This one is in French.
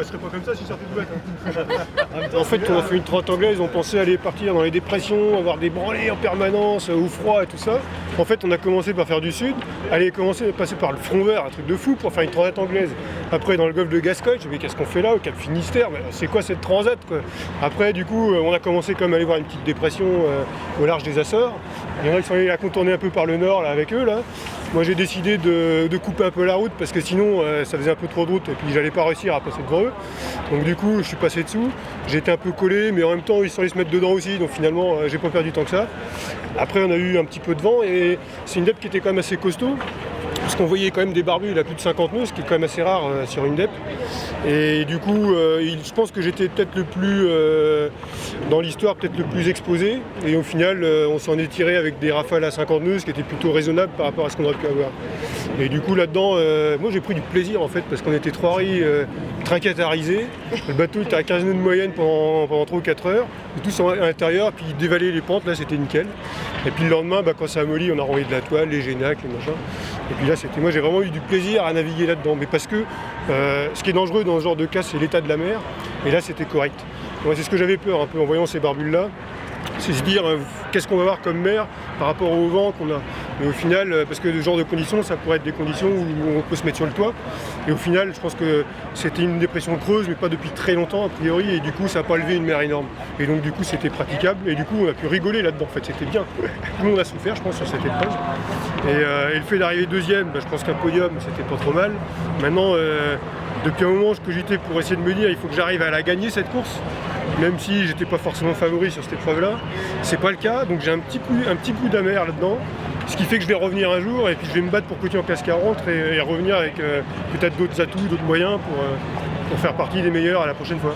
serait pas comme ça si ça sortait de boîte. En fait, on a fait une trotte anglaise, on pensait aller partir dans les dépressions, avoir des branlées en permanence, au froid et tout ça. En fait, on a commencé par faire du sud, passer par le front vert, un truc de fou pour faire une transat anglaise. Après, dans le golfe de Gascogne, je me dis qu'est-ce qu'on fait là, au Cap Finistère, c'est quoi cette transat quoi. Après, du coup, on a commencé comme à aller voir une petite dépression au large des Açores. Il y en a qui sont allés la contourner un peu par le nord là, avec eux là. Moi j'ai décidé de couper un peu la route parce que sinon ça faisait un peu trop de route et puis j'allais pas réussir à passer devant eux. Donc du coup je suis passé dessous, j'ai été un peu collé mais en même temps ils sont allés se mettre dedans aussi donc finalement j'ai pas perdu tant que ça. Après on a eu un petit peu de vent et c'est une DEP qui était quand même assez costaud. Parce qu'on voyait quand même des barbus, il a plus de 50 nœuds, ce qui est quand même assez rare sur une DEP. Et du coup, je pense que j'étais peut-être le plus, dans l'histoire, peut-être le plus exposé. Et au final, on s'en est tiré avec des rafales à 50 nœuds, ce qui était plutôt raisonnable par rapport à ce qu'on aurait pu avoir. Et du coup, là-dedans, moi j'ai pris du plaisir en fait, parce qu'on était 3 riz trincatarisés. Le bateau était à 15 nœuds de moyenne pendant 3 ou 4 heures. Et tous à l'intérieur, puis dévaler les pentes, là c'était nickel. Et puis le lendemain, quand ça a molli, on a renvoyé de la toile, les génacs, les machins. Et puis là, moi j'ai vraiment eu du plaisir à naviguer là-dedans. Mais parce que ce qui est dangereux dans ce genre de cas, c'est l'état de la mer. Et là, c'était correct. Ouais, c'est ce que j'avais peur un peu en voyant ces barbules-là. C'est se dire qu'est-ce qu'on va avoir comme mer par rapport au vent qu'on a. Mais au final, parce que ce genre de conditions, ça pourrait être des conditions où on peut se mettre sur le toit. Et au final, je pense que c'était une dépression creuse, mais pas depuis très longtemps a priori. Et du coup, ça n'a pas levé une mer énorme. Et donc du coup, c'était praticable. Et du coup, on a pu rigoler là-dedans. En fait, c'était bien. Tout le monde a souffert, je pense, sur cette épreuve. Et le fait d'arriver deuxième, je pense qu'un podium, c'était pas trop mal. Maintenant, depuis un moment que j'étais pour essayer de me dire, il faut que j'arrive à la gagner cette course. Même si j'étais pas forcément favori sur cette épreuve-là, c'est pas le cas, donc j'ai un petit coup d'amer là-dedans, ce qui fait que je vais revenir un jour et puis je vais me battre pour continuer en classe 40 et revenir avec peut-être d'autres atouts, d'autres moyens pour faire partie des meilleurs à la prochaine fois.